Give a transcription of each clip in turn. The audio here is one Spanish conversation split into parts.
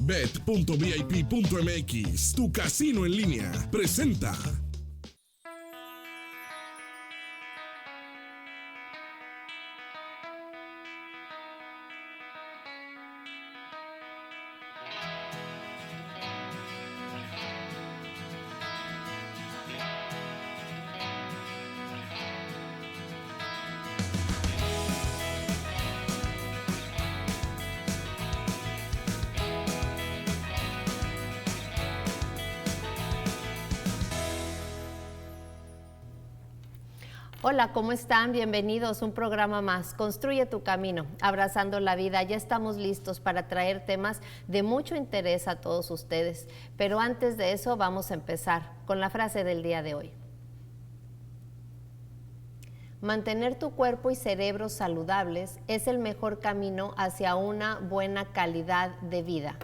Bet.vip.mx, tu casino en línea, presenta. Hola, ¿cómo están? Bienvenidos a un programa más, Construye tu Camino, Abrazando la Vida. Ya estamos listos para traer temas de mucho interés a todos ustedes, pero antes de eso vamos a empezar con la frase del día de hoy. Mantener tu cuerpo y cerebro saludables es el mejor camino hacia una buena calidad de vida.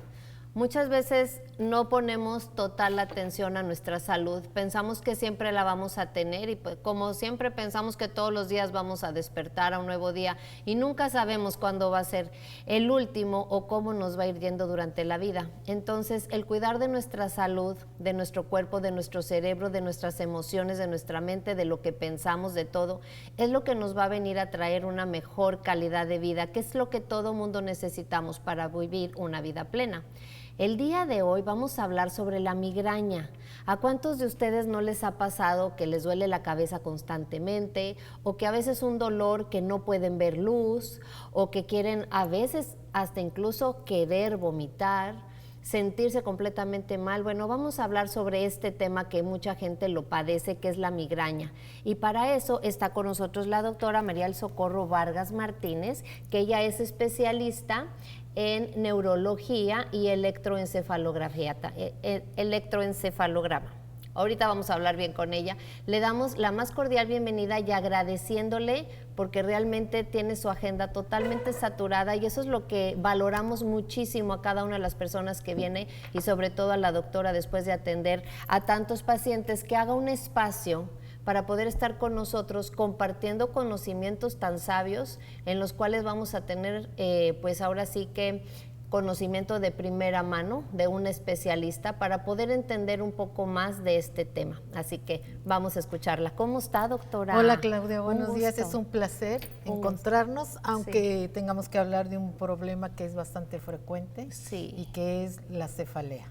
Muchas veces no ponemos total atención a nuestra salud, pensamos que siempre la vamos a tener y pues, como siempre pensamos que todos los días vamos a despertar a un nuevo día y nunca sabemos cuándo va a ser el último o cómo nos va a ir yendo durante la vida. Entonces, el cuidar de nuestra salud, de nuestro cuerpo, de nuestro cerebro, de nuestras emociones, de nuestra mente, de lo que pensamos, de todo, es lo que nos va a venir a traer una mejor calidad de vida, que es lo que todo mundo necesitamos para vivir una vida plena. El día de hoy vamos a hablar sobre la migraña. ¿A cuántos de ustedes no les ha pasado que les duele la cabeza constantemente o que a veces un dolor que no pueden ver luz o que quieren a veces hasta incluso querer vomitar, sentirse completamente mal? Bueno, vamos a hablar sobre este tema que mucha gente lo padece, que es la migraña. Y para eso está con nosotros la doctora María del Socorro Vargas Martínez, que ella es especialista en neurología y electroencefalograma. Ahorita vamos a hablar bien con ella. Le damos la más cordial bienvenida y agradeciéndole porque realmente tiene su agenda totalmente saturada y eso es lo que valoramos muchísimo a cada una de las personas que viene y sobre todo a la doctora después de atender a tantos pacientes, que haga un espacio para poder estar con nosotros compartiendo conocimientos tan sabios en los cuales vamos a tener pues ahora sí que conocimiento de primera mano de un especialista para poder entender un poco más de este tema. Así que vamos a escucharla. ¿Cómo está, doctora? Hola, Claudia, buenos días. Es un placer encontrarnos, aunque sí, tengamos que hablar de un problema que es bastante frecuente sí, y que es la cefalea.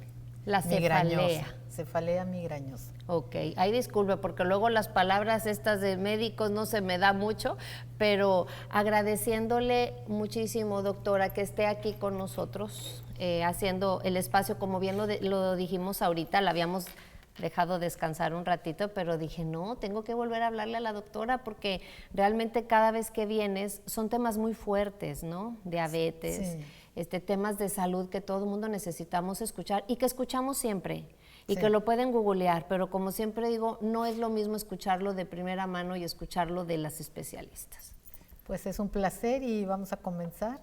La cefalea. Cefalea migrañosa. Ok, ahí disculpe porque luego las palabras estas de médicos no se me da mucho, pero agradeciéndole muchísimo, doctora, que esté aquí con nosotros, haciendo el espacio, como bien lo dijimos ahorita, la habíamos dejado descansar un ratito, pero dije, no, tengo que volver a hablarle a la doctora porque realmente cada vez que vienes son temas muy fuertes, ¿no? Diabetes, sí, temas de salud que todo el mundo necesitamos escuchar y que escuchamos siempre. Y sí, que lo pueden googlear, pero como siempre digo, no es lo mismo escucharlo de primera mano y escucharlo de las especialistas. Pues es un placer y vamos a comenzar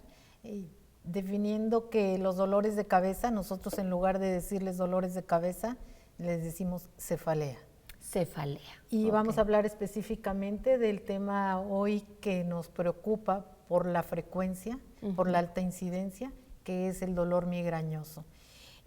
definiendo que los dolores de cabeza, nosotros en lugar de decirles dolores de cabeza, les decimos cefalea. Cefalea. Y okay, vamos a hablar específicamente del tema hoy que nos preocupa por la frecuencia, por la alta incidencia, que es el dolor migrañoso.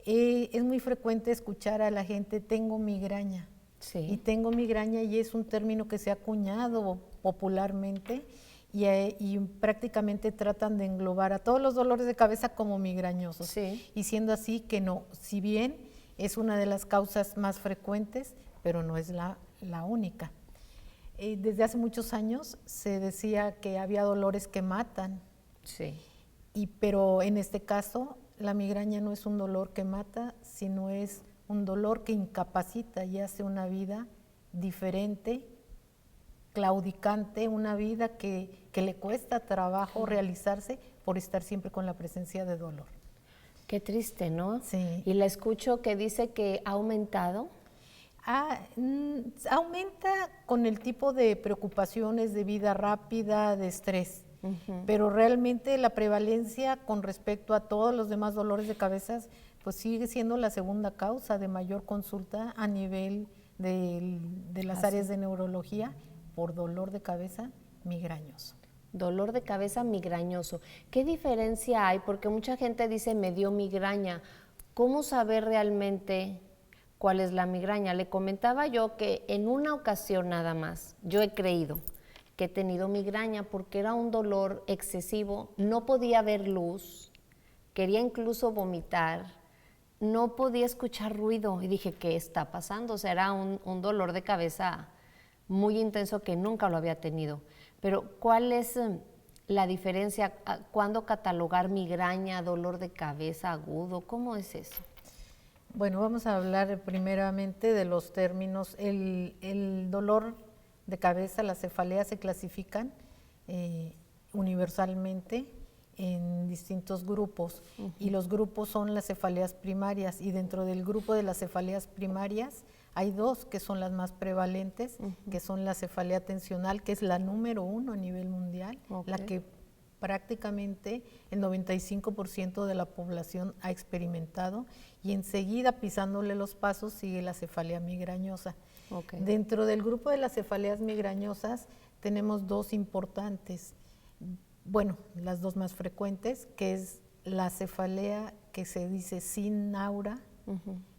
Es muy frecuente escuchar a la gente, tengo migraña, sí, y tengo migraña, y es un término que se ha acuñado popularmente y prácticamente tratan de englobar a todos los dolores de cabeza como migrañosos, sí, y siendo así que no, si bien es una de las causas más frecuentes, pero no es la única. Desde hace muchos años se decía que había dolores que matan, sí, pero en este caso la migraña no es un dolor que mata, sino es un dolor que incapacita y hace una vida diferente, claudicante, una vida que le cuesta trabajo realizarse por estar siempre con la presencia de dolor. Qué triste, ¿no? Sí. Y la escucho que dice que ha aumentado. Aumenta con el tipo de preocupaciones de vida rápida, de estrés. Pero realmente la prevalencia con respecto a todos los demás dolores de cabeza pues sigue siendo la segunda causa de mayor consulta a nivel de las áreas de neurología por dolor de cabeza migrañoso. Dolor de cabeza migrañoso. ¿Qué diferencia hay? Porque mucha gente dice me dio migraña. ¿cómo saber realmente cuál es la migraña? Le comentaba yo que en una ocasión nada más, yo he creído que he tenido migraña porque era un dolor excesivo, no podía ver luz, quería incluso vomitar, no podía escuchar ruido y dije, ¿qué está pasando? O sea, era un dolor de cabeza muy intenso que nunca lo había tenido. Pero, ¿cuál es la diferencia? ¿Cuándo catalogar migraña, dolor de cabeza agudo? ¿Cómo es eso? Bueno, vamos a hablar primeramente de los términos. El dolor de cabeza, las cefaleas se clasifican universalmente en distintos grupos, y los grupos son las cefaleas primarias, y dentro del grupo de las cefaleas primarias hay dos que son las más prevalentes, que son la cefalea tensional, que es la número 1 a nivel mundial, la que prácticamente el 95% de la población ha experimentado, y enseguida pisándole los pasos sigue la cefalea migrañosa. Dentro del grupo de las cefaleas migrañosas tenemos dos importantes, bueno, las dos más frecuentes, que es la cefalea que se dice sin aura,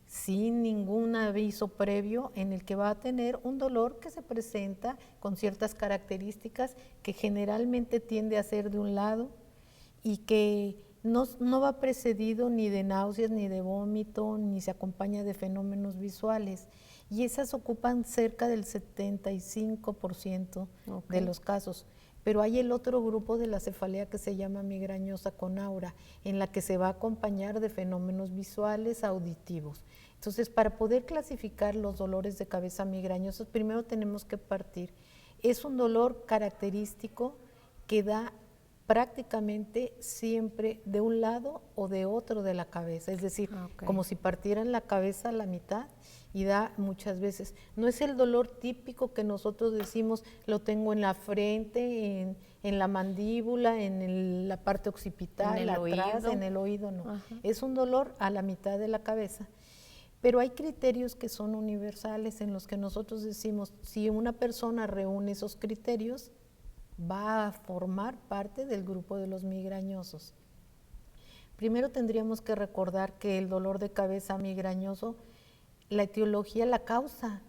sin ningún aviso previo, en el que va a tener un dolor que se presenta con ciertas características que generalmente tiende a ser de un lado y que no va precedido ni de náuseas, ni de vómito, ni se acompaña de fenómenos visuales. Y esas ocupan cerca del 75% de los casos. Pero hay el otro grupo de la cefalea que se llama migrañosa con aura, en la que se va a acompañar de fenómenos visuales, auditivos. Entonces, para poder clasificar los dolores de cabeza migrañosos, primero tenemos que partir. Es un dolor característico que da prácticamente siempre de un lado o de otro de la cabeza, es decir, como si partieran la cabeza a la mitad, y da muchas veces. No es el dolor típico que nosotros decimos, lo tengo en la frente, en la mandíbula, la parte occipital, atrás, en el oído, no. Es un dolor a la mitad de la cabeza. Pero hay criterios que son universales en los que nosotros decimos, si una persona reúne esos criterios, va a formar parte del grupo de los migrañosos. Primero tendríamos que recordar que el dolor de cabeza migrañoso, la etiología, la causa,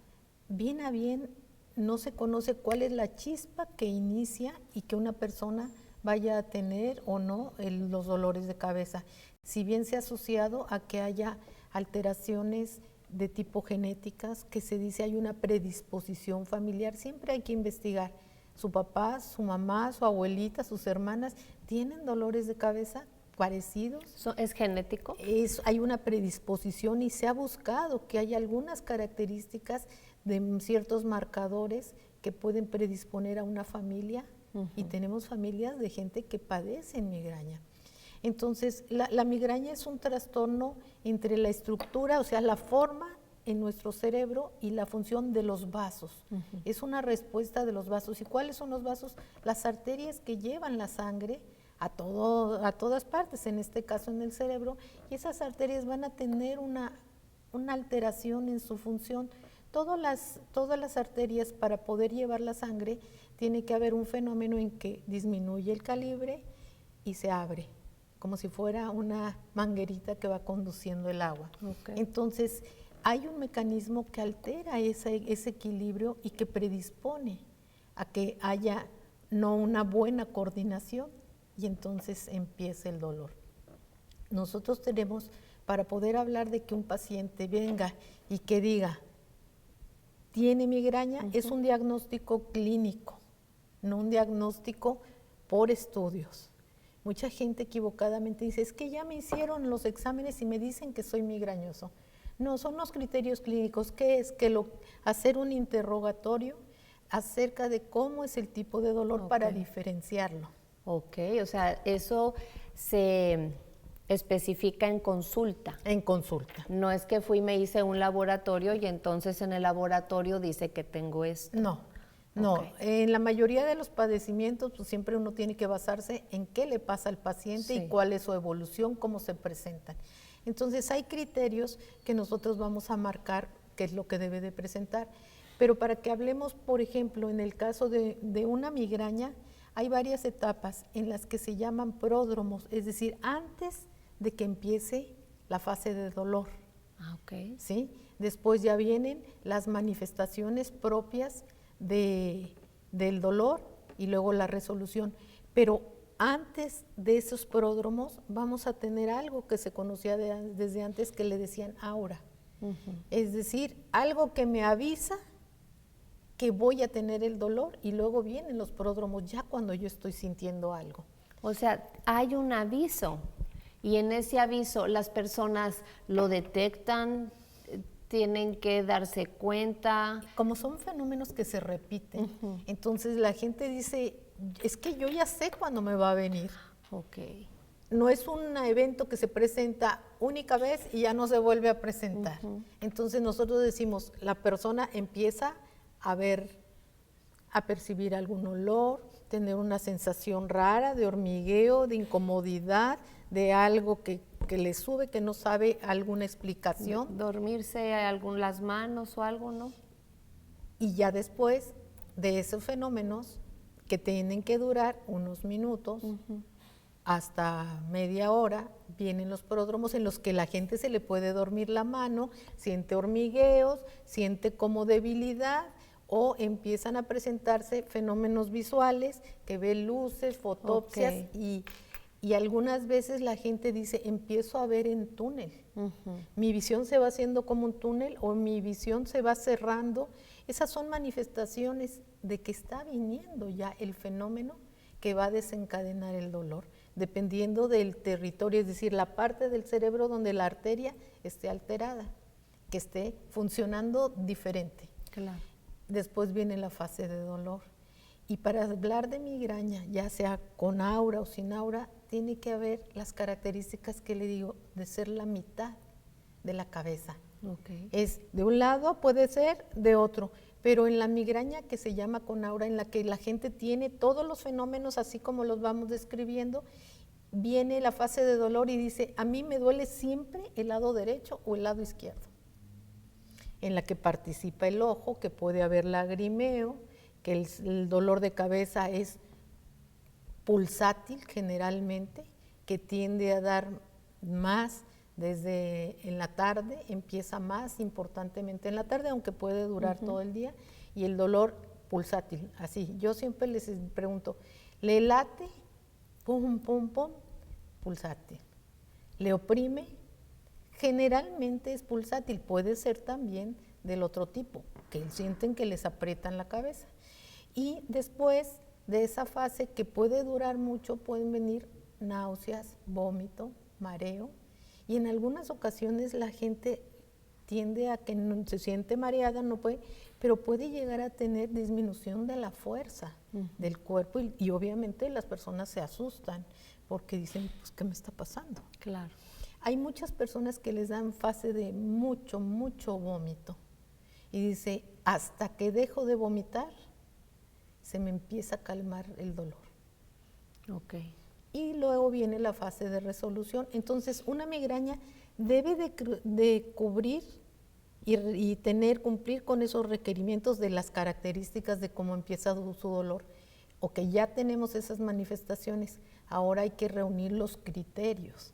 bien a bien, no se conoce cuál es la chispa que inicia y que una persona vaya a tener o no los dolores de cabeza. Si bien se ha asociado a que haya alteraciones de tipo genéticas, que se dice hay una predisposición familiar, siempre hay que investigar. Su papá, su mamá, su abuelita, sus hermanas, ¿tienen dolores de cabeza parecidos? ¿Es genético? Hay una predisposición y se ha buscado que hay algunas características de ciertos marcadores que pueden predisponer a una familia, y tenemos familias de gente que padece migraña. Entonces, la migraña es un trastorno entre la estructura, o sea, la forma en nuestro cerebro y la función de los vasos. Es una respuesta de los vasos. ¿Y cuáles son los vasos? Las arterias que llevan la sangre a todas partes, en este caso en el cerebro, y esas arterias van a tener una alteración en su función. Todas las arterias, para poder llevar la sangre, tiene que haber un fenómeno en que disminuye el calibre y se abre, como si fuera una manguerita que va conduciendo el agua. Entonces, hay un mecanismo que altera ese equilibrio y que predispone a que haya no una buena coordinación, y entonces empieza el dolor. Nosotros tenemos, para poder hablar de que un paciente venga y que diga, tiene migraña, es un diagnóstico clínico, no un diagnóstico por estudios. Mucha gente equivocadamente dice, es que ya me hicieron los exámenes y me dicen que soy migrañoso. No, son los criterios clínicos. ¿Qué es? Hacer un interrogatorio acerca de cómo es el tipo de dolor para diferenciarlo. O sea, eso se especifica en consulta. En consulta. No es que fui y me hice un laboratorio y entonces en el laboratorio dice que tengo esto. No, en la mayoría de los padecimientos, pues siempre uno tiene que basarse en qué le pasa al paciente y cuál es su evolución, cómo se presentan. Entonces hay criterios que nosotros vamos a marcar qué es lo que debe de presentar. Pero para que hablemos, por ejemplo, en el caso de una migraña, hay varias etapas en las que se llaman pródromos, es decir, antes de que empiece la fase de dolor. Ah, ok. ¿Sí? Después ya vienen las manifestaciones propias del dolor y luego la resolución. Pero antes de esos pródromos vamos a tener algo que se conocía desde antes que le decían aura. Es decir, algo que me avisa que voy a tener el dolor y luego vienen los pródromos ya cuando yo estoy sintiendo algo. O sea, hay un aviso y en ese aviso las personas lo detectan, tienen que darse cuenta. Como son fenómenos que se repiten, entonces la gente dice, es que yo ya sé cuándo me va a venir. Ok. No es un evento que se presenta única vez y ya no se vuelve a presentar. Entonces nosotros decimos, la persona empieza a ver, a percibir algún olor, tener una sensación rara de hormigueo, de incomodidad, de algo que le sube, que no sabe alguna explicación. Dormirse las manos o algo, ¿no? Y ya después de esos fenómenos que tienen que durar unos minutos, hasta media hora, vienen los pródromos en los que la gente se le puede dormir la mano, siente hormigueos, siente como debilidad, o empiezan a presentarse fenómenos visuales, que ve luces, fotopsias, y algunas veces la gente dice, empiezo a ver en túnel. Mi visión se va haciendo como un túnel o mi visión se va cerrando. Esas son manifestaciones de que está viniendo ya el fenómeno que va a desencadenar el dolor, dependiendo del territorio, es decir, la parte del cerebro donde la arteria esté alterada, que esté funcionando diferente. Claro. Después viene la fase de dolor. Y para hablar de migraña, ya sea con aura o sin aura, tiene que haber las características que le digo de ser la mitad de la cabeza. Okay. Es de un lado, puede ser de otro, pero en la migraña que se llama con aura, en la que la gente tiene todos los fenómenos así como los vamos describiendo, viene la fase de dolor y dice, a mí me duele siempre el lado derecho o el lado izquierdo, en la que participa el ojo, que puede haber lagrimeo, que el dolor de cabeza es pulsátil generalmente, que tiende a dar más desde en la tarde, empieza más importantemente en la tarde, aunque puede durar todo el día, y el dolor pulsátil, así. Yo siempre les pregunto, ¿le late? Pum, pum, pum, pulsátil. ¿Le oprime? Generalmente es pulsátil, puede ser también del otro tipo, que sienten que les aprietan la cabeza. Y después de esa fase, que puede durar mucho, pueden venir náuseas, vómito, mareo, y en algunas ocasiones la gente tiende a que no, se siente mareada, no puede, pero puede llegar a tener disminución de la fuerza del cuerpo y obviamente las personas se asustan porque dicen, pues, ¿qué me está pasando? Claro. Hay muchas personas que les dan fase de mucho, mucho vómito y dice, hasta que dejo de vomitar, se me empieza a calmar el dolor. Ok. Y luego viene la fase de resolución. Entonces, una migraña debe de cubrir y cumplir con esos requerimientos de las características de cómo empieza su dolor. O que ya tenemos esas manifestaciones, ahora hay que reunir los criterios,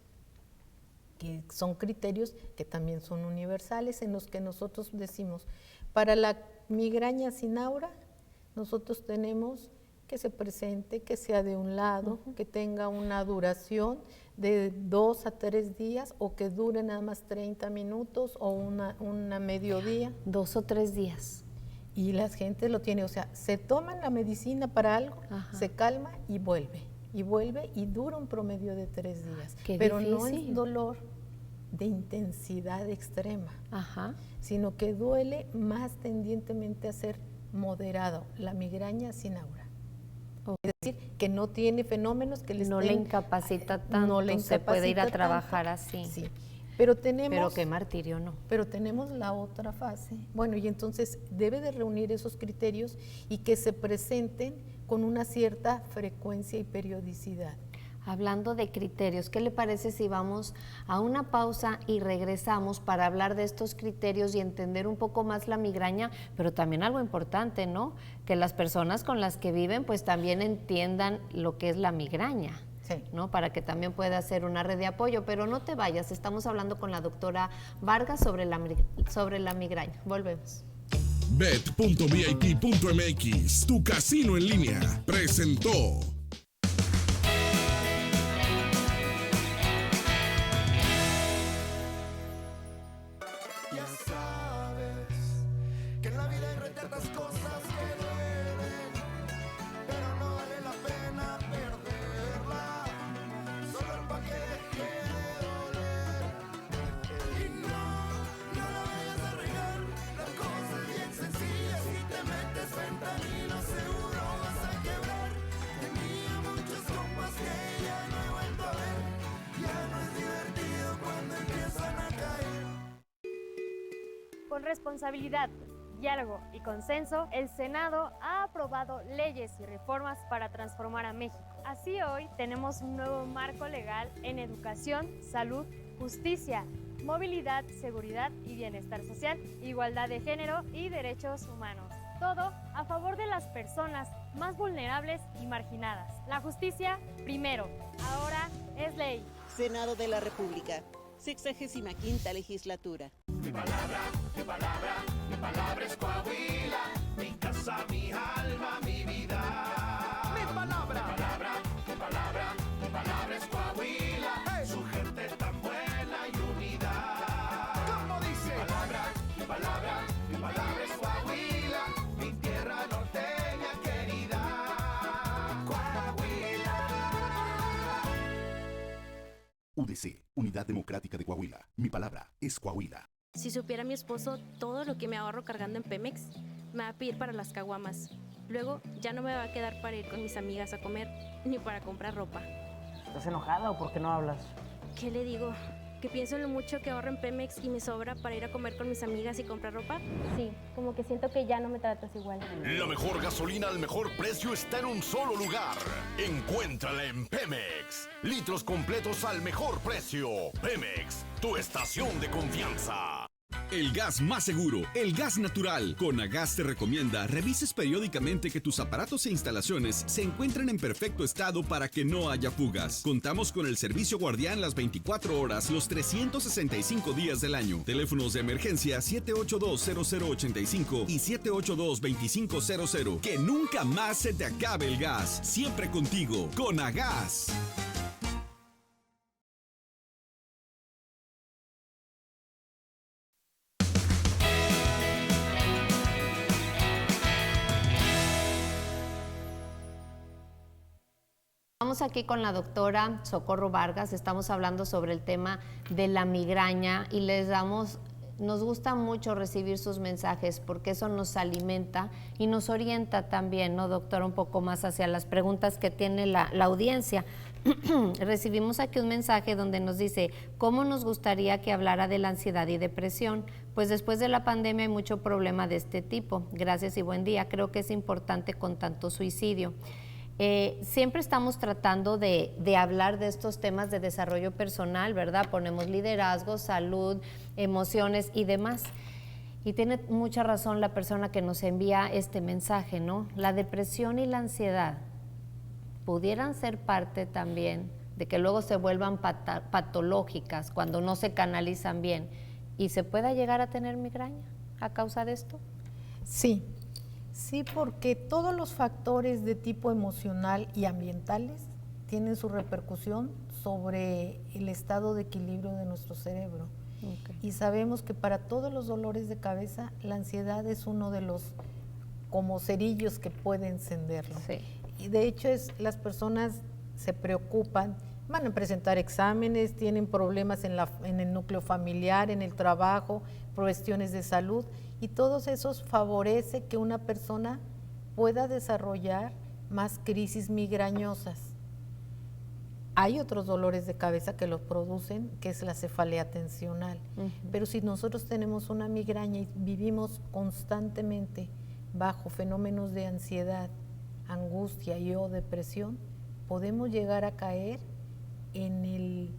que son criterios que también son universales, en los que nosotros decimos, para la migraña sin aura, nosotros tenemos que se presente, que sea de un lado, que tenga una duración de 2 a 3 días o que dure nada más 30 minutos o una mediodía. 2 o 3 días. Y la gente lo tiene, o sea, se toman la medicina para algo, se calma y vuelve y dura un promedio de 3 días. Qué pero difícil. No es dolor de intensidad extrema, Ajá. sino que duele más tendientemente a ser moderado, la migraña sin aura. Es decir, que no tiene fenómenos que no le incapacita tanto, no le se puede ir a incapacita trabajar tanto. así. Sí, pero qué martirio, ¿no? Pero tenemos la otra fase. Bueno, y entonces debe de reunir esos criterios y que se presenten con una cierta frecuencia y periodicidad. Hablando de criterios, ¿qué le parece si vamos a una pausa y regresamos para hablar de estos criterios y entender un poco más la migraña, pero también algo importante, ¿no? Que las personas con las que viven pues también entiendan lo que es la migraña. Sí. ¿no? Para que también pueda ser una red de apoyo, pero no te vayas, estamos hablando con la doctora Vargas sobre la migraña. Volvemos. Bet.vip.mx, tu casino en línea, presentó. Ya sabes que en la vida hay tantas cosas que duelen, pero no vale la pena perderla, solo para que deje de doler. Y no la vayas a regar, la cosa es bien sencilla, si te metes fentanilo seguro vas a quebrar. Tenía muchos compas que ya no he vuelto a ver, ya no es divertido cuando empiezan a caer. Con responsabilidad, diálogo y consenso, el Senado ha aprobado leyes y reformas para transformar a México. Así hoy tenemos un nuevo marco legal en educación, salud, justicia, movilidad, seguridad y bienestar social, igualdad de género y derechos humanos. Todo a favor de las personas más vulnerables y marginadas. La justicia primero, ahora es ley. Senado de la República, 65ª legislatura. Mi palabra es Coahuila, mi casa, mi alma, mi vida. Mi palabra es Coahuila, hey. Su gente tan buena y unida. ¿Cómo dice? Mi palabra es Coahuila, mi tierra norteña querida. Coahuila. UDC, Unidad Democrática de Coahuila. Mi palabra es Coahuila. Si supiera mi esposo todo lo que me ahorro cargando en Pemex, me va a pedir para las caguamas. Luego ya no me va a quedar para ir con mis amigas a comer, ni para comprar ropa. ¿Estás enojada o por qué no hablas? ¿Qué le digo? ¿Que pienso en lo mucho que ahorro en Pemex y me sobra para ir a comer con mis amigas y comprar ropa? Sí, como que siento que ya no me tratas igual. La mejor gasolina al mejor precio está en un solo lugar. Encuéntrala en Pemex. Litros completos al mejor precio. Pemex, tu estación de confianza. El gas más seguro, el gas natural. Conagas te recomienda revises periódicamente que tus aparatos e instalaciones se encuentren en perfecto estado para que no haya fugas. Contamos con el servicio guardián las 24 horas, los 365 días del año. Teléfonos de emergencia 782-0085 y 782-2500. Que nunca más se te acabe el gas. Siempre contigo. Conagas. Estamos aquí con la doctora Socorro Vargas, estamos hablando sobre el tema de la migraña y nos gusta mucho recibir sus mensajes porque eso nos alimenta y nos orienta también, ¿no, doctora? Un poco más hacia las preguntas que tiene la audiencia. Recibimos aquí un mensaje donde nos dice, ¿cómo nos gustaría que hablara de la ansiedad y depresión? Pues después de la pandemia hay mucho problema de este tipo. Gracias y buen día. Creo que es importante con tanto suicidio. Siempre estamos tratando de hablar de estos temas de desarrollo personal, ¿verdad? Ponemos liderazgo, salud, emociones y demás. Y tiene mucha razón la persona que nos envía este mensaje, ¿no? La depresión y la ansiedad pudieran ser parte también de que luego se vuelvan patológicas cuando no se canalizan bien y se pueda llegar a tener migraña a causa de esto. Sí. Sí, porque todos los factores de tipo emocional y ambientales tienen su repercusión sobre el estado de equilibrio de nuestro cerebro. Okay. Y sabemos que para todos los dolores de cabeza, la ansiedad es uno de los como cerillos que puede encenderlo. Sí. Y de hecho las personas se preocupan, van a presentar exámenes, tienen problemas en el núcleo familiar, en el trabajo, cuestiones de salud, y todos esos favorece que una persona pueda desarrollar más crisis migrañosas. Hay otros dolores de cabeza que los producen, que es la cefalea tensional. Pero si nosotros tenemos una migraña y vivimos constantemente bajo fenómenos de ansiedad, angustia y o depresión, podemos llegar a caer en el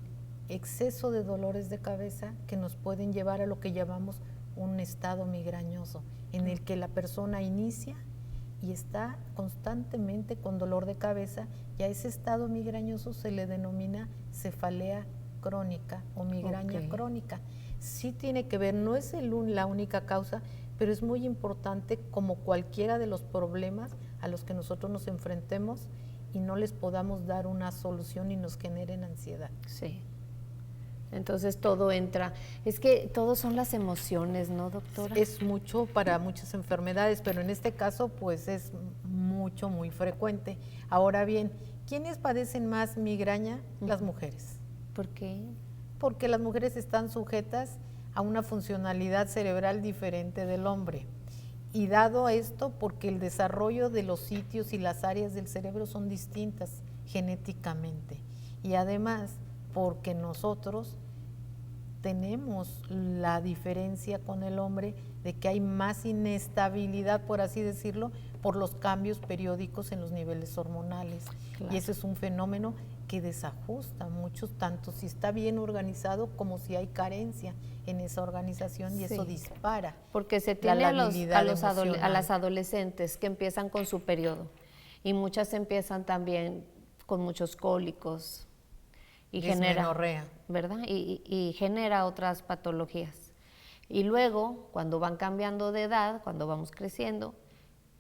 exceso de dolores de cabeza que nos pueden llevar a lo que llamamos un estado migrañoso, en el que la persona inicia y está constantemente con dolor de cabeza, y a ese estado migrañoso se le denomina cefalea crónica o migraña crónica. Sí tiene que ver, no es la única causa, pero es muy importante, como cualquiera de los problemas a los que nosotros nos enfrentemos y no les podamos dar una solución y nos generen ansiedad. Sí. Entonces todo entra. Es que todos son las emociones, ¿no, doctora? Es mucho para muchas enfermedades, pero en este caso pues es mucho, muy frecuente. Ahora bien, ¿quiénes padecen más migraña? Las mujeres. ¿Por qué? Porque las mujeres están sujetas a una funcionalidad cerebral diferente del hombre. Y dado esto, porque el desarrollo de los sitios y las áreas del cerebro son distintas genéticamente. Y además, porque nosotros tenemos la diferencia con el hombre de que hay más inestabilidad, por así decirlo, por los cambios periódicos en los niveles hormonales. Claro. Y ese es un fenómeno que desajusta mucho, tanto si está bien organizado como si hay carencia en esa organización, y eso dispara. Porque se tiene a las adolescentes que empiezan con su periodo, y muchas empiezan también con muchos cólicos y genera, ¿verdad? Y genera otras patologías. Y luego, cuando van cambiando de edad, cuando vamos creciendo,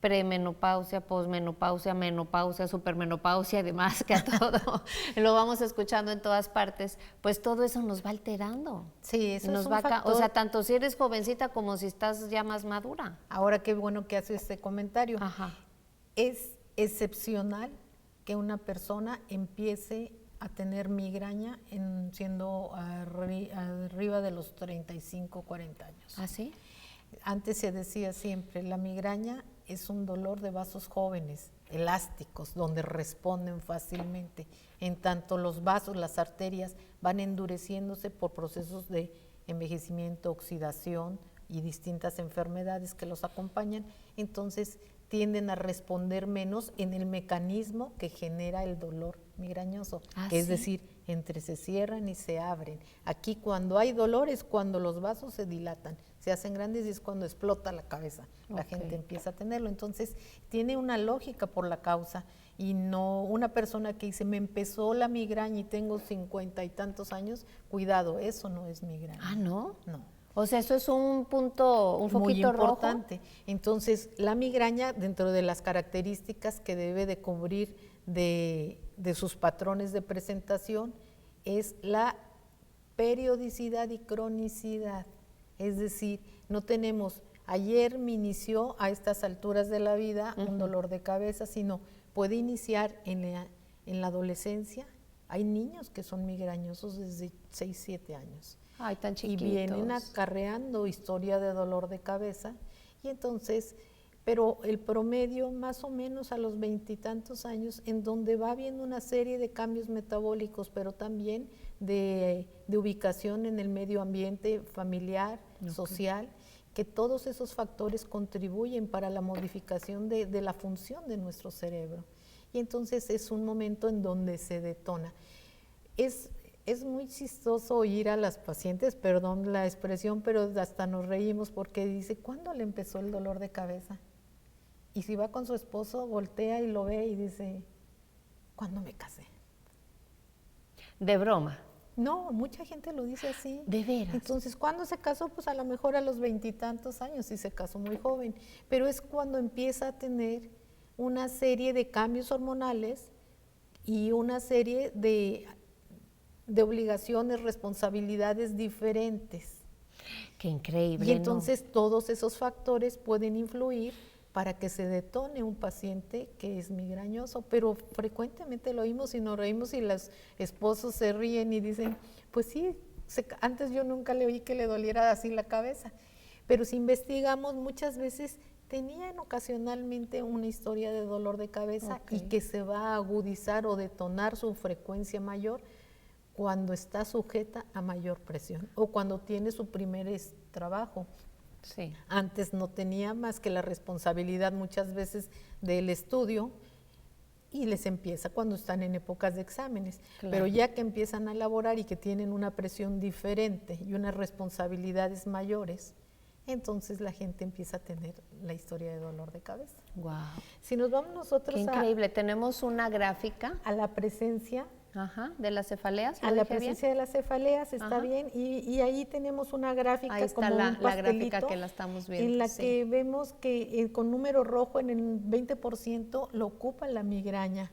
premenopausia, posmenopausia, menopausia, supermenopausia y demás, que a todo lo vamos escuchando en todas partes, pues todo eso nos va alterando. Sí, eso nos es un va factor. O sea, tanto si eres jovencita como si estás ya más madura. Ahora, qué bueno que hace este comentario. Ajá. Es excepcional que una persona empiece a tener migraña siendo arriba de los 35, 40 años. ¿Ah, sí? Antes se decía siempre, la migraña es un dolor de vasos jóvenes, elásticos, donde responden fácilmente. En tanto los vasos, las arterias, van endureciéndose por procesos de envejecimiento, oxidación y distintas enfermedades que los acompañan, entonces tienden a responder menos en el mecanismo que genera el dolor migrañoso, es decir, entre se cierran y se abren. Aquí cuando hay dolor es cuando los vasos se dilatan, se hacen grandes y es cuando explota la cabeza, la gente empieza a tenerlo. Entonces tiene una lógica por la causa, y no una persona que dice, me empezó la migraña y tengo 50 y tantos años, cuidado, eso no es migraña. Ah, ¿no? No. O sea, eso es un punto, un foquito muy importante. Rojo. Entonces, la migraña, dentro de las características que debe de cubrir de sus patrones de presentación, es la periodicidad y cronicidad. Es decir, no tenemos, ayer me inició a estas alturas de la vida un dolor de cabeza, sino puede iniciar en la adolescencia. Hay niños que son migrañosos desde 6, 7 años. Ay, tan chiquitos. Y vienen acarreando historia de dolor de cabeza, y entonces, pero el promedio más o menos a los 20 y tantos años, en donde va habiendo una serie de cambios metabólicos, pero también de ubicación en el medio ambiente familiar, social, que todos esos factores contribuyen para la modificación de la función de nuestro cerebro. Y entonces es un momento en donde se detona. Es muy chistoso oír a las pacientes, perdón la expresión, pero hasta nos reímos porque dice, ¿cuándo le empezó el dolor de cabeza? Y si va con su esposo, voltea y lo ve y dice, ¿cuándo me casé? De broma. No, mucha gente lo dice así. ¿De veras? Entonces, ¿cuándo se casó? Pues a lo mejor a los 20 y tantos años, y se casó muy joven. Pero es cuando empieza a tener una serie de cambios hormonales y una serie de obligaciones, responsabilidades diferentes. Qué increíble. Y entonces todos esos factores pueden influir para que se detone un paciente que es migrañoso, pero frecuentemente lo oímos y nos reímos y los esposos se ríen y dicen, pues sí, antes yo nunca le oí que le doliera así la cabeza, pero si investigamos muchas veces tenían ocasionalmente una historia de dolor de cabeza y que se va a agudizar o detonar su frecuencia mayor cuando está sujeta a mayor presión o cuando tiene su primer trabajo. Sí. Antes no tenía más que la responsabilidad muchas veces del estudio y les empieza cuando están en épocas de exámenes. Claro. Pero ya que empiezan a laborar y que tienen una presión diferente y unas responsabilidades mayores, entonces la gente empieza a tener la historia de dolor de cabeza. Wow. Si nos vamos nosotros Qué increíble, tenemos una gráfica a la presencia de las cefaleas. A la presencia de las cefaleas, está bien, y ahí tenemos una gráfica, ahí está como un la gráfica pastelito, que la estamos viendo. en la sí. que vemos que con número rojo en el 20% lo ocupa la migraña.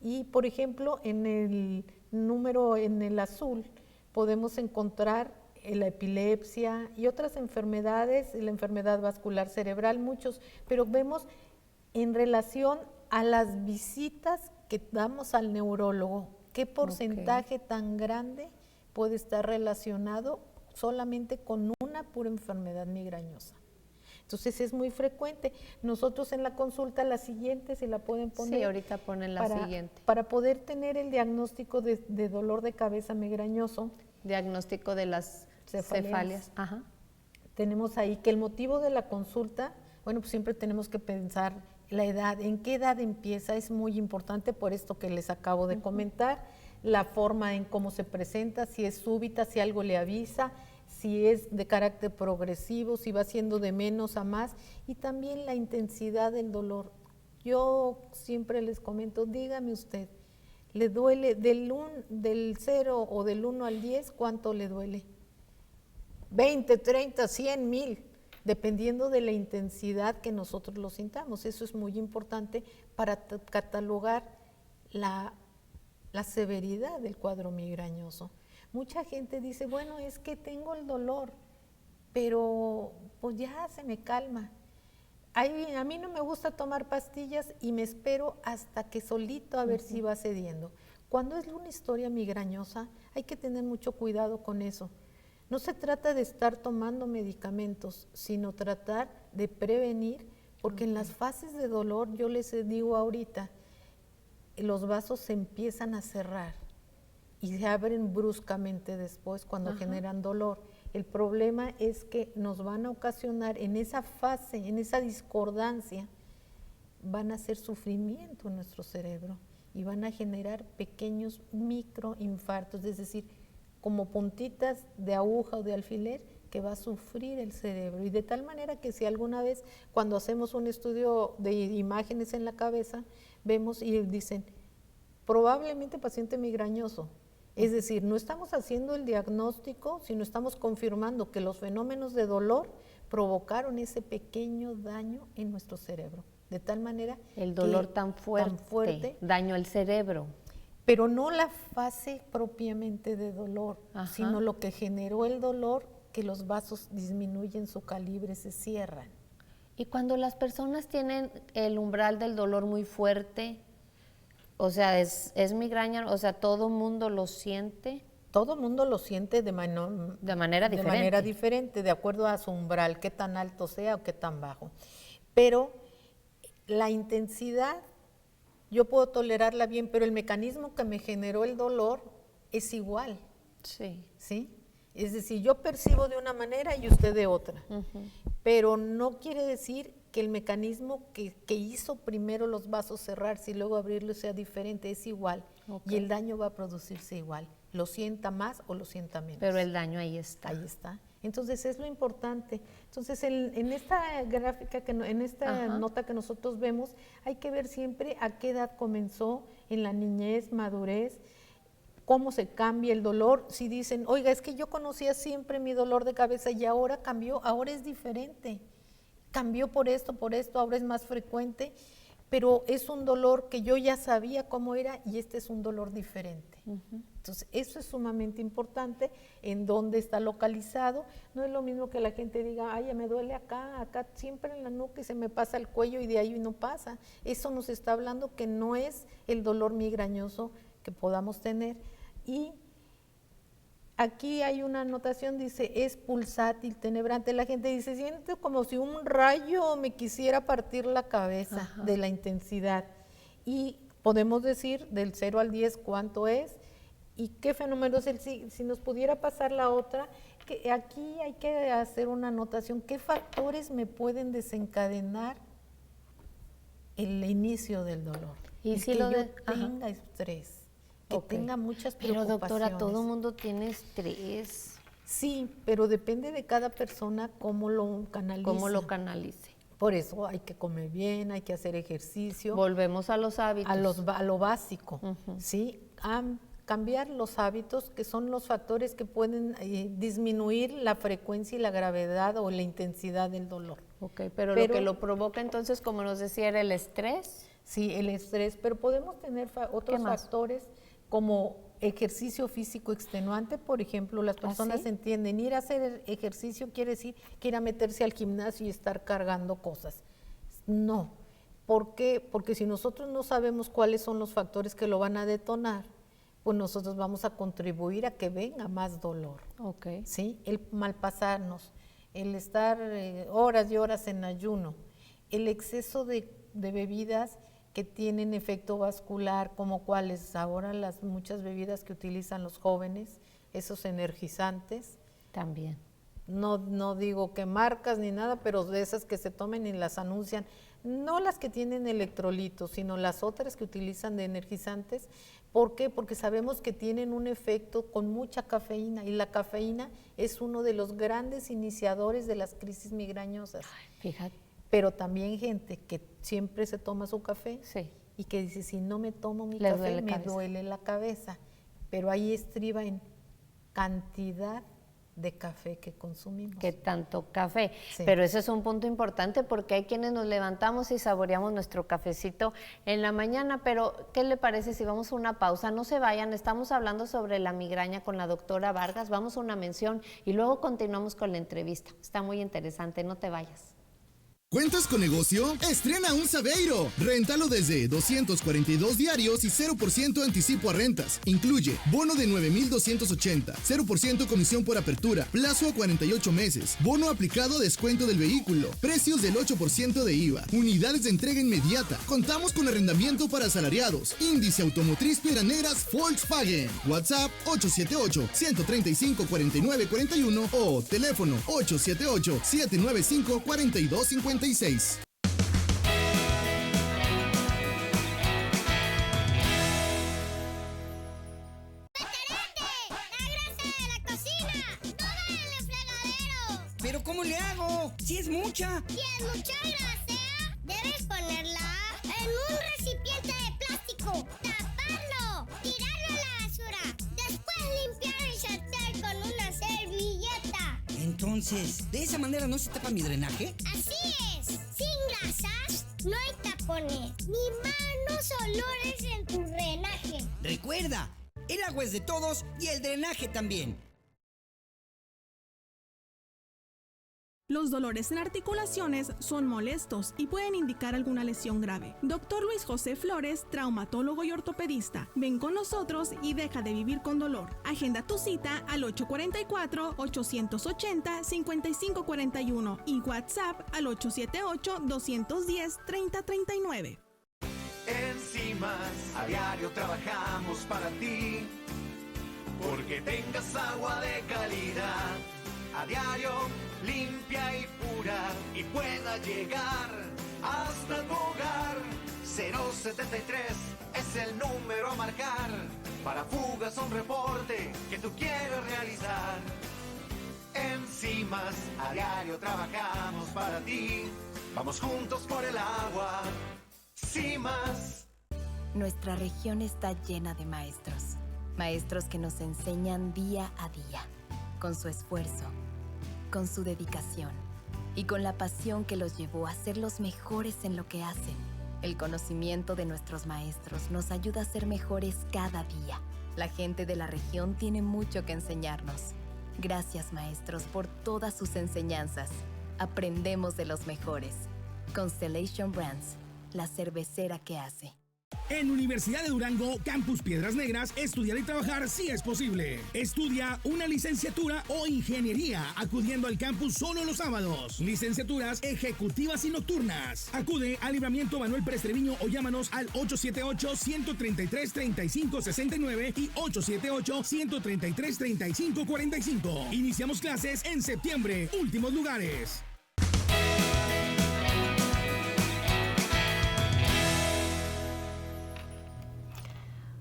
Y, por ejemplo, en el número, en el azul, podemos encontrar la epilepsia y otras enfermedades, la enfermedad vascular cerebral, muchos, pero vemos en relación a las visitas que damos al neurólogo, qué porcentaje tan grande puede estar relacionado solamente con una pura enfermedad migrañosa. Entonces es muy frecuente. Nosotros en la consulta, la siguiente, si la pueden poner. Sí, ahorita ponen la siguiente. Para poder tener el diagnóstico de dolor de cabeza migrañoso. Diagnóstico de las cefaleas. Ajá. Tenemos ahí que el motivo de la consulta, bueno, pues siempre tenemos que pensar la edad, en qué edad empieza, es muy importante por esto que les acabo de comentar, la forma en cómo se presenta, si es súbita, si algo le avisa, si es de carácter progresivo, si va siendo de menos a más, y también la intensidad del dolor. Yo siempre les comento, dígame usted, ¿le duele del 0 o del 1 al 10, cuánto le duele? 20, 30, 100, 1000. Dependiendo de la intensidad que nosotros lo sintamos. Eso es muy importante para catalogar la severidad del cuadro migrañoso. Mucha gente dice, bueno, es que tengo el dolor, pero pues ya se me calma. A mí no me gusta tomar pastillas y me espero hasta que solito a ver si va cediendo. Cuando es una historia migrañosa, hay que tener mucho cuidado con eso. No se trata de estar tomando medicamentos, sino tratar de prevenir, porque en las fases de dolor, yo les digo ahorita, los vasos se empiezan a cerrar y se abren bruscamente después cuando generan dolor. El problema es que nos van a ocasionar en esa fase, en esa discordancia, van a hacer sufrimiento en nuestro cerebro y van a generar pequeños microinfartos, es decir, como puntitas de aguja o de alfiler que va a sufrir el cerebro. Y de tal manera que si alguna vez cuando hacemos un estudio de imágenes en la cabeza, vemos y dicen, probablemente paciente migrañoso. Es decir, no estamos haciendo el diagnóstico, sino estamos confirmando que los fenómenos de dolor provocaron ese pequeño daño en nuestro cerebro. De tal manera el dolor tan fuerte, daño al cerebro. Pero no la fase propiamente de dolor, sino lo que generó el dolor, que los vasos disminuyen su calibre, se cierran. Y cuando las personas tienen el umbral del dolor muy fuerte, o sea, es migraña, o sea, todo mundo lo siente. Todo mundo lo siente de manera diferente, de acuerdo a su umbral, qué tan alto sea o qué tan bajo. Pero la intensidad, yo puedo tolerarla bien, pero el mecanismo que me generó el dolor es igual. Sí. ¿Sí? Es decir, yo percibo de una manera y usted de otra. Pero no quiere decir que el mecanismo que hizo primero los vasos cerrarse y luego abrirlos sea diferente, es igual. Y el daño va a producirse igual. Lo sienta más o lo sienta menos. Pero el daño ahí está. Ahí está. Entonces es lo importante. Entonces en esta gráfica, en esta nota que nosotros vemos, hay que ver siempre a qué edad comenzó, en la niñez, madurez, cómo se cambia el dolor. Si dicen, oiga, es que yo conocía siempre mi dolor de cabeza y ahora cambió, ahora es diferente. Cambió por esto, ahora es más frecuente, pero es un dolor que yo ya sabía cómo era y este es un dolor diferente. Entonces, eso es sumamente importante, en dónde está localizado. No es lo mismo que la gente diga, ay, me duele acá siempre en la nuca y se me pasa el cuello y de ahí no pasa. Eso nos está hablando que no es el dolor migrañoso que podamos tener. Y aquí hay una anotación, dice, es pulsátil, tenebrante. La gente dice, siento como si un rayo me quisiera partir la cabeza de la intensidad. Y podemos decir del 0 al 10 cuánto es y qué fenómenos. Si nos pudiera pasar la otra, que aquí hay que hacer una anotación, qué factores me pueden desencadenar el inicio del dolor. Y si que yo tenga estrés, que tenga muchas preocupaciones. Pero doctora, todo el mundo tiene estrés. Sí, pero depende de cada persona cómo lo canalice. Cómo lo canalice. Por eso hay que comer bien, hay que hacer ejercicio. Volvemos a los hábitos. A lo básico, ¿sí? Cambiar los hábitos, que son los factores que pueden disminuir la frecuencia y la gravedad o la intensidad del dolor. Ok, pero lo que lo provoca entonces, como nos decía, era el estrés. Sí, el estrés, pero podemos tener otros factores como ejercicio físico extenuante. Por ejemplo, las personas entienden, ir a hacer ejercicio quiere decir que ir a meterse al gimnasio y estar cargando cosas. No. ¿Por qué? Porque si nosotros no sabemos cuáles son los factores que lo van a detonar, pues nosotros vamos a contribuir a que venga más dolor. Okay. ¿Sí? El malpasarnos, el estar horas y horas en ayuno, el exceso de bebidas que tienen efecto vascular, como cuáles ahora las muchas bebidas que utilizan los jóvenes, esos energizantes. También. No digo qué marcas ni nada, pero de esas que se tomen y las anuncian, no las que tienen electrolitos, sino las otras que utilizan de energizantes. ¿Por qué? Porque sabemos que tienen un efecto con mucha cafeína, y la cafeína es uno de los grandes iniciadores de las crisis migrañosas. Ay, fíjate. Pero también gente que siempre se toma su café y que dice, si no me tomo mi café, me duele la cabeza. Pero ahí estriba en cantidad de café que consumimos. Que tanto café. Sí. Pero ese es un punto importante, porque hay quienes nos levantamos y saboreamos nuestro cafecito en la mañana. Pero, ¿qué le parece si vamos a una pausa? No se vayan, estamos hablando sobre la migraña con la doctora Vargas. Vamos a una mención y luego continuamos con la entrevista. Está muy interesante, no te vayas. ¿Cuentas con negocio? ¡Estrena un Saveiro! Réntalo desde 242 diarios y 0% anticipo a rentas. Incluye bono de 9,280, 0% comisión por apertura, plazo a 48 meses, bono aplicado a descuento del vehículo, precios del 8% de IVA, unidades de entrega inmediata. Contamos con arrendamiento para asalariados. Índice Automotriz Piedras Negras Volkswagen. WhatsApp 878-135-4941 o teléfono 878-795-4256. ¿Pero cómo le hago? ¡Si es mucha! Si es mucha grasa, debes ponerla en un recipiente de plástico, taparlo, tirarlo a la basura, después limpiar el sartén con una servilleta. Entonces, ¿de esa manera no se tapa mi drenaje? Así es. Sin grasas, no hay tapones, ni malos olores en tu drenaje. Recuerda, el agua es de todos y el drenaje también. Los dolores en articulaciones son molestos y pueden indicar alguna lesión grave. Dr. Luis José Flores, traumatólogo y ortopedista. Ven con nosotros y deja de vivir con dolor. Agenda tu cita al 844-880-5541 y WhatsApp al 878-210-3039. Enzimas, a diario trabajamos para ti, porque tengas agua de calidad. A diario, limpia y pura, y pueda llegar hasta tu hogar. 073 es el número a marcar, para fugas un reporte que tú quieres realizar. Enzimas, a diario trabajamos para ti, vamos juntos por el agua. CIMAS. Nuestra región está llena de maestros, maestros que nos enseñan día a día, con su esfuerzo, con su dedicación y con la pasión que los llevó a ser los mejores en lo que hacen. El conocimiento de nuestros maestros nos ayuda a ser mejores cada día. La gente de la región tiene mucho que enseñarnos. Gracias, maestros, por todas sus enseñanzas. Aprendemos de los mejores. Constellation Brands, la cervecera que hace. En Universidad de Durango, Campus Piedras Negras, estudiar y trabajar sí es posible. Estudia una licenciatura o ingeniería acudiendo al campus solo los sábados. Licenciaturas ejecutivas y nocturnas. Acude al Libramiento Manuel Pérez Treviño o llámanos al 878-133-3569 y 878-133-3545. Iniciamos clases en septiembre. Últimos lugares.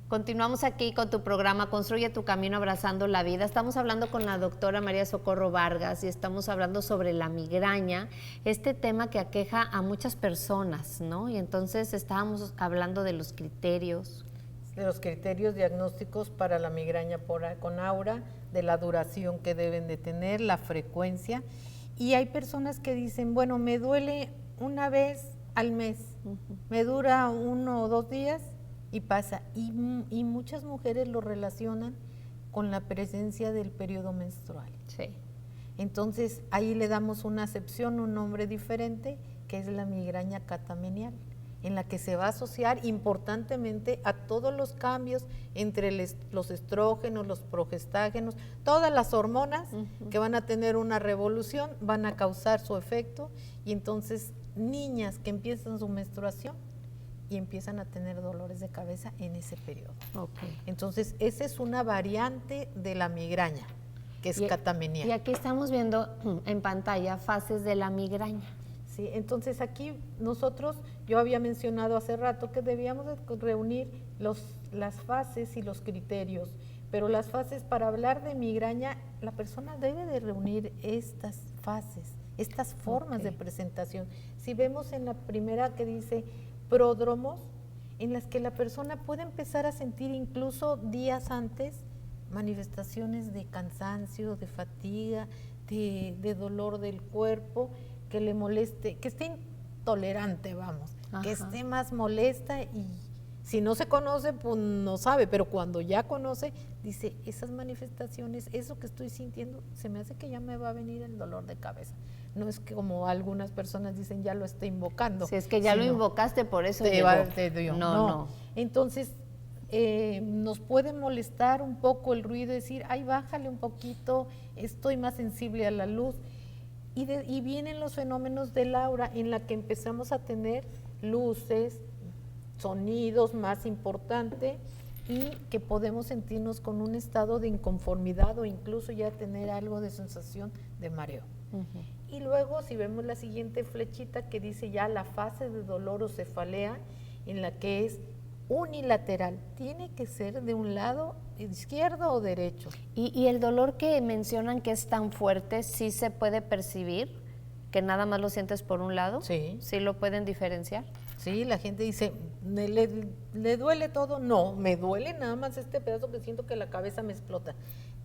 Continuamos aquí con tu programa Construye tu Camino Abrazando la Vida. Estamos hablando con la doctora María Socorro Vargas y estamos hablando sobre la migraña, este tema que aqueja a muchas personas, ¿no? Y entonces estábamos hablando de los criterios. De los criterios diagnósticos para la migraña con aura, de la duración que deben de tener, la frecuencia. Y hay personas que dicen, bueno, me duele una vez al mes, me dura 1 o 2 días y pasa. Y muchas mujeres lo relacionan con la presencia del periodo menstrual. Sí. Entonces ahí le damos una acepción, un nombre diferente, que es la migraña catamenial, en la que se va a asociar importantemente a todos los cambios entre los estrógenos, los progestágenos, todas las hormonas que van a tener una revolución, van a causar su efecto, y entonces niñas que empiezan su menstruación y empiezan a tener dolores de cabeza en ese periodo. Okay. Entonces esa es una variante de la migraña, que es catamenial. Y aquí estamos viendo en pantalla fases de la migraña. Sí, entonces aquí yo había mencionado hace rato que debíamos de reunir las fases y los criterios, pero las fases, para hablar de migraña, la persona debe de reunir estas fases, estas formas de presentación. Si vemos en la primera que dice pródromos, en las que la persona puede empezar a sentir incluso días antes manifestaciones de cansancio, de fatiga, de dolor del cuerpo, que le moleste, que esté intolerante, vamos, que esté más molesta, y si no se conoce, pues no sabe, pero cuando ya conoce, dice, esas manifestaciones, eso que estoy sintiendo, se me hace que ya me va a venir el dolor de cabeza. No es que como algunas personas dicen, ya lo estoy invocando. Si es que ya lo invocaste, por eso te dio. No. Entonces, nos puede molestar un poco el ruido, decir, ay, bájale un poquito, estoy más sensible a la luz. Y vienen los fenómenos del aura, en la que empezamos a tener luces, sonidos más importantes, y que podemos sentirnos con un estado de inconformidad o incluso ya tener algo de sensación de mareo. Y luego, si vemos la siguiente flechita que dice ya la fase de dolor o cefalea, en la que es unilateral, tiene que ser de un lado izquierdo o derecho. ¿Y el dolor que mencionan que es tan fuerte, sí se puede percibir? ¿Que nada más lo sientes por un lado? Sí. ¿Sí lo pueden diferenciar? Sí, la gente dice, ¿le duele todo? No, me duele nada más este pedazo que siento que la cabeza me explota.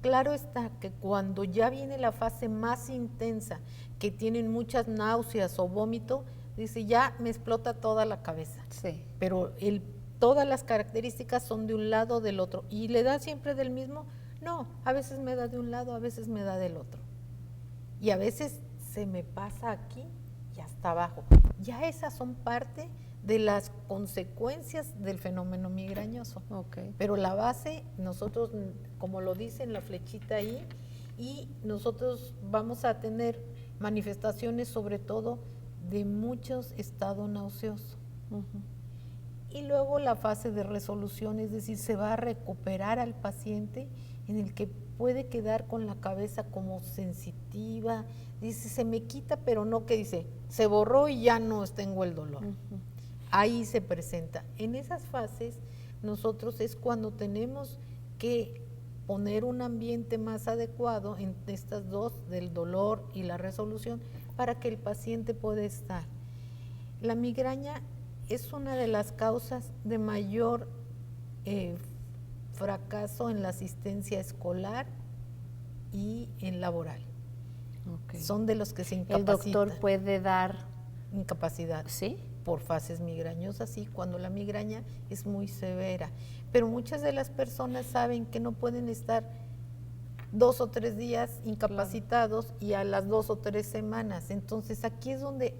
Claro está que cuando ya viene la fase más intensa, que tienen muchas náuseas o vómito, dice, ya me explota toda la cabeza. Sí. Pero todas las características son de un lado o del otro. ¿Y le da siempre del mismo? No, a veces me da de un lado, a veces me da del otro. Y a veces se me pasa aquí y hasta abajo. Ya esas son parte de las consecuencias del fenómeno migrañoso. Okay. Pero la base, nosotros, como lo dice en la flechita ahí, y nosotros vamos a tener manifestaciones sobre todo de muchos estados nauseosos. Y luego la fase de resolución, es decir, se va a recuperar al paciente, en el que puede quedar con la cabeza como sensitiva, dice, se me quita, pero no que dice, se borró y ya no tengo el dolor. Ahí se presenta. En esas fases, nosotros es cuando tenemos que poner un ambiente más adecuado en estas dos, del dolor y la resolución, para que el paciente pueda estar. La migraña es una de las causas de mayor fracaso en la asistencia escolar y en laboral. Okay. Son de los que se incapacitan. ¿El doctor puede dar incapacidad? Sí. Por fases migrañosas, sí, cuando la migraña es muy severa. Pero muchas de las personas saben que no pueden estar 2 o 3 días incapacitados y a las 2 o 3 semanas. Entonces aquí es donde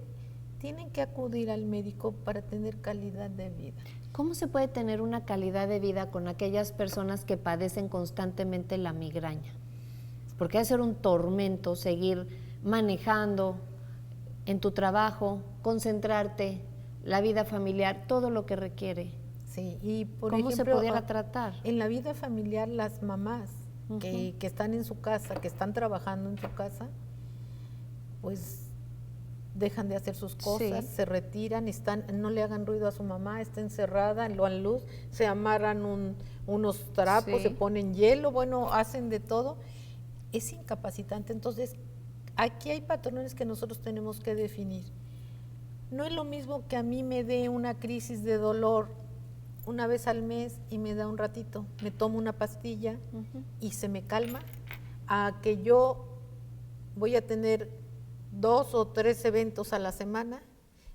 tienen que acudir al médico para tener calidad de vida. ¿Cómo se puede tener una calidad de vida con aquellas personas que padecen constantemente la migraña? Porque debe ser un tormento seguir manejando en tu trabajo, concentrarte, la vida familiar, todo lo que requiere. Sí, y por ¿Cómo ejemplo, se pudiera tratar? En la vida familiar, las mamás que están en su casa, que están trabajando en su casa, pues dejan de hacer sus cosas, Sí. se retiran, no le hagan ruido a su mamá, está encerrada, lo dan luz, se amarran unos trapos, Sí. se ponen hielo, bueno, hacen de todo. Es incapacitante. Entonces, aquí hay patrones que nosotros tenemos que definir. No es lo mismo que a mí me dé una crisis de dolor una vez al mes y me da un ratito, me tomo una pastilla y se me calma, a que yo voy a tener 2 o 3 eventos a la semana.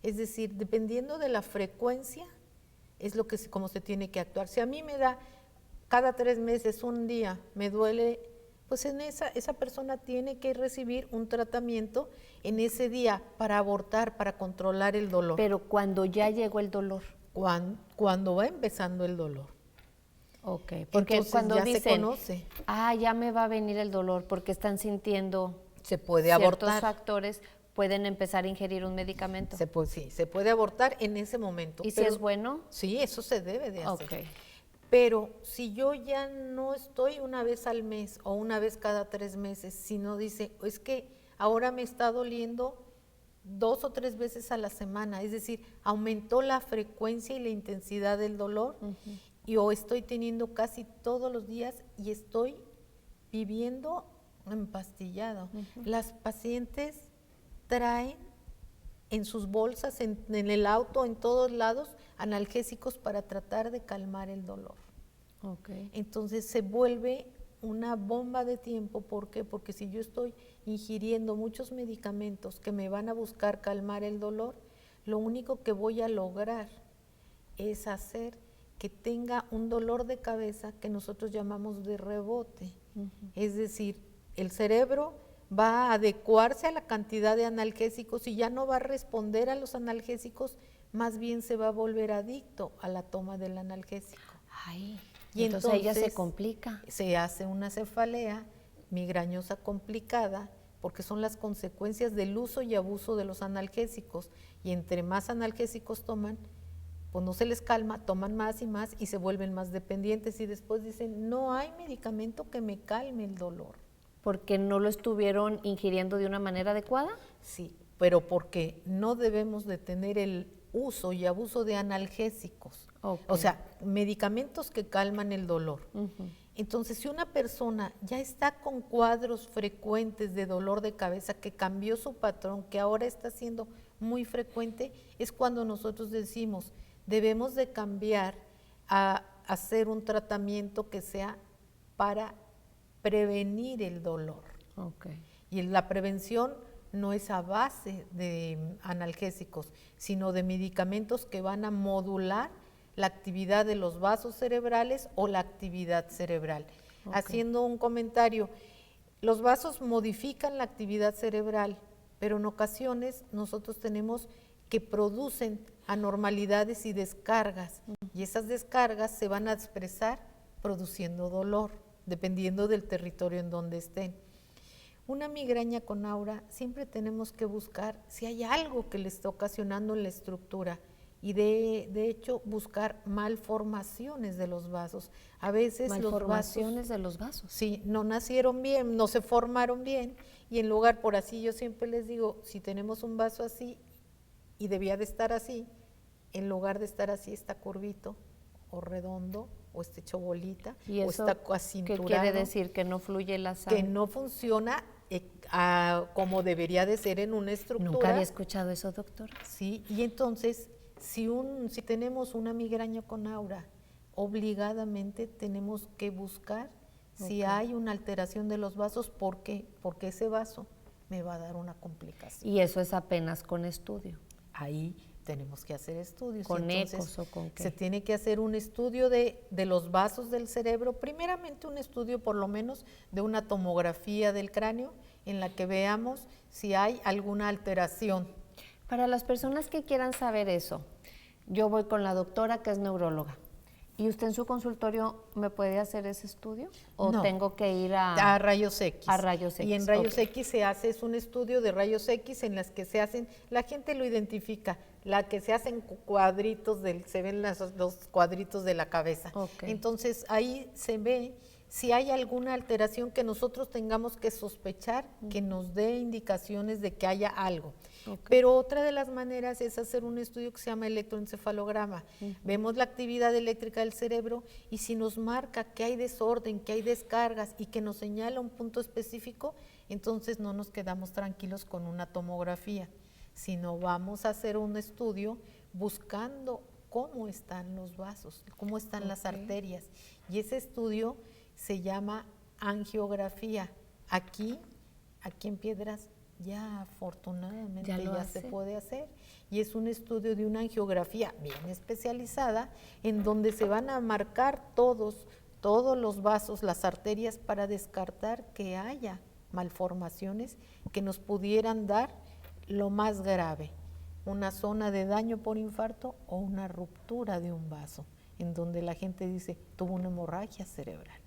Es decir, dependiendo de la frecuencia, es lo que como se tiene que actuar. Si a mí me da cada 3 meses un día, me duele, pues en esa persona tiene que recibir un tratamiento en ese día para abortar, para controlar el dolor. Pero cuando ya llegó el dolor. Cuando va empezando el dolor. Ok, porque entonces cuando ya dicen, se conoce. ya me va a venir el dolor porque están sintiendo se puede ciertos abortar. factores, pueden empezar a ingerir un medicamento. Sí, se puede abortar en ese momento. ¿Y si es bueno? Sí, eso se debe de hacer. Ok. Pero si yo ya no estoy una vez al mes o una vez cada 3 meses, sino dice, es que ahora me está doliendo 2 o 3 veces a la semana, es decir, aumentó la frecuencia y la intensidad del dolor, o estoy teniendo casi todos los días y estoy viviendo empastillado. Las pacientes traen en sus bolsas, en el auto, en todos lados, analgésicos para tratar de calmar el dolor. Okay. Entonces se vuelve una bomba de tiempo. ¿Por qué? Porque si yo estoy ingiriendo muchos medicamentos que me van a buscar calmar el dolor, lo único que voy a lograr es hacer que tenga un dolor de cabeza que nosotros llamamos de rebote. Es decir, el cerebro va a adecuarse a la cantidad de analgésicos y ya no va a responder a los analgésicos, más bien se va a volver adicto a la toma del analgésico. Y entonces ella se complica. Se hace una cefalea migrañosa complicada porque son las consecuencias del uso y abuso de los analgésicos. Y entre más analgésicos toman, pues no se les calma, toman más y se vuelven más dependientes y después dicen, no hay medicamento que me calme el dolor. ¿Porque no lo estuvieron ingiriendo de una manera adecuada? Sí, pero porque no debemos de tener el uso y abuso de analgésicos. O sea, medicamentos que calman el dolor. Entonces, si una persona ya está con cuadros frecuentes de dolor de cabeza, que cambió su patrón, que ahora está siendo muy frecuente, es cuando nosotros decimos, debemos de cambiar a hacer un tratamiento que sea para prevenir el dolor. Y la prevención no es a base de analgésicos, sino de medicamentos que van a modular la actividad de los vasos cerebrales o la actividad cerebral. Haciendo un comentario, los vasos modifican la actividad cerebral, pero en ocasiones nosotros tenemos que producen anormalidades y descargas, y esas descargas se van a expresar produciendo dolor, dependiendo del territorio en donde estén. Una migraña con aura, siempre tenemos que buscar si hay algo que le está ocasionando en la estructura y de hecho buscar malformaciones de los vasos. A veces malformaciones de los vasos. Sí, no nacieron bien, no se formaron bien y en lugar por así, yo siempre les digo, si tenemos un vaso así y debía de estar así, en lugar de estar así está curvito o redondo o está hecho bolita ¿Y o eso está acinturado. qué quiere decir? ¿Que no fluye la sangre? Que no funciona como debería de ser en una estructura. Nunca había escuchado eso, doctora. Sí, y entonces, si tenemos una migraña con aura, obligadamente tenemos que buscar si hay una alteración de los vasos. ¿Por qué? Porque ese vaso me va a dar una complicación. Y eso es apenas con estudio. Ahí tenemos que hacer estudios. ¿Con entonces, ecos o con qué? Se tiene que hacer un estudio de los vasos del cerebro, primeramente un estudio por lo menos de una tomografía del cráneo en la que veamos si hay alguna alteración. Para las personas que quieran saber eso, yo voy con la doctora que es neuróloga. ¿Y usted en su consultorio me puede hacer ese estudio? ¿O No, tengo que ir a rayos X? A rayos X. Y en rayos X se hace, es un estudio de rayos X en las que se hacen, la gente lo identifica, la que se hacen cuadritos, se ven los cuadritos de la cabeza. Okay. Entonces ahí se ve si hay alguna alteración que nosotros tengamos que sospechar, que nos dé indicaciones de que haya algo. Okay. Pero otra de las maneras es hacer un estudio que se llama electroencefalograma. Vemos la actividad eléctrica del cerebro y si nos marca que hay desorden, que hay descargas y que nos señala un punto específico, entonces no nos quedamos tranquilos con una tomografía, sino vamos a hacer un estudio buscando cómo están los vasos, cómo están las arterias. Y ese estudio se llama angiografía. Aquí en Piedras ya afortunadamente ya se puede hacer. Y es un estudio de una angiografía bien especializada en donde se van a marcar todos los vasos, las arterias, para descartar que haya malformaciones que nos pudieran dar lo más grave, una zona de daño por infarto o una ruptura de un vaso, en donde la gente dice, tuvo una hemorragia cerebral.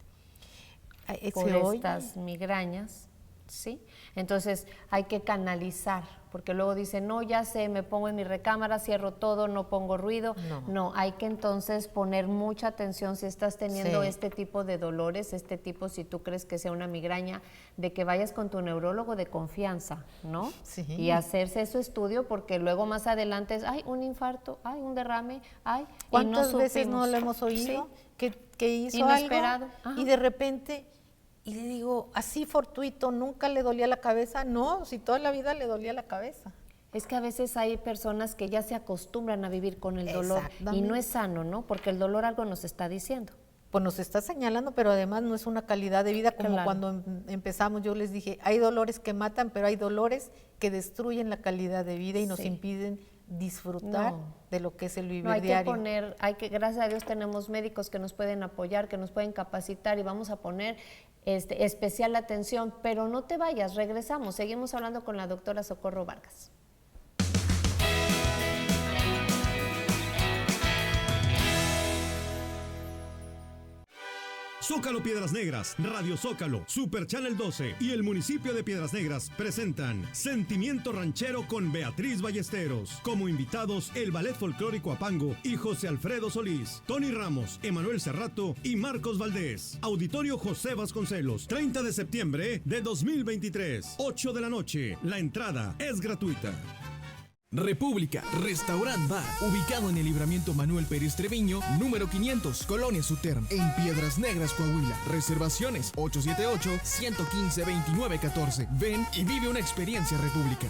Por estas migrañas, ¿sí? Entonces hay que canalizar, porque luego dicen, no, ya sé, me pongo en mi recámara, cierro todo, no pongo ruido. No, hay que entonces poner mucha atención si estás teniendo este tipo de dolores, si tú crees que sea una migraña, de que vayas con tu neurólogo de confianza, ¿no? Sí. Y hacerse ese estudio, porque luego más adelante es, ay, un infarto, ay, un derrame, ay, ¿cuántas veces no lo hemos oído? Sí. Que hizo inesperado. Algo y de repente... Y le digo, así fortuito, ¿nunca le dolía la cabeza? No, si toda la vida le dolía la cabeza. Es que a veces hay personas que ya se acostumbran a vivir con el dolor y no es sano, ¿no? Porque el dolor algo nos está diciendo. Pues nos está señalando, pero además no es una calidad de vida, como cuando empezamos yo les dije, hay dolores que matan, pero hay dolores que destruyen la calidad de vida y nos impiden disfrutar de lo que es el vivir diario. Gracias a Dios tenemos médicos que nos pueden apoyar, que nos pueden capacitar y vamos a poner especial atención, pero no te vayas, regresamos, seguimos hablando con la doctora Socorro Vargas. Zócalo Piedras Negras, Radio Zócalo, Super Channel 12 y el municipio de Piedras Negras presentan Sentimiento Ranchero con Beatriz Ballesteros. Como invitados, el Ballet Folclórico Apango y José Alfredo Solís, Tony Ramos, Emanuel Cerrato y Marcos Valdés. Auditorio José Vasconcelos, 30 de septiembre de 2023, 8 de la noche. La entrada es gratuita. República, Restaurant Bar, ubicado en el Libramiento Manuel Pérez Treviño, número 500, Colonia Suterm, en Piedras Negras, Coahuila. Reservaciones 878-115-2914. Ven y vive una experiencia República.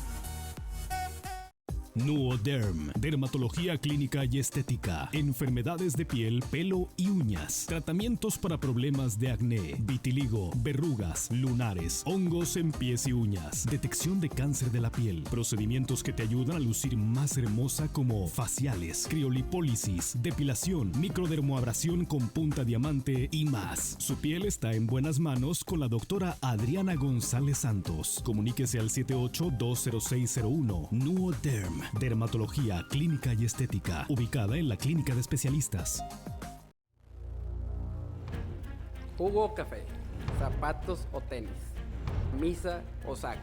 Nuoderm, dermatología clínica y estética, enfermedades de piel, pelo y uñas, tratamientos para problemas de acné, vitiligo, verrugas, lunares, hongos en pies y uñas, detección de cáncer de la piel, procedimientos que te ayudan a lucir más hermosa como faciales, criolipólisis, depilación, microdermoabrasión con punta diamante y más. Su piel está en buenas manos con la doctora Adriana González Santos. Comuníquese al 78-20601. Nuoderm, dermatología clínica y estética, ubicada en la Clínica de Especialistas. Jugo o café, zapatos o tenis, misa o saco.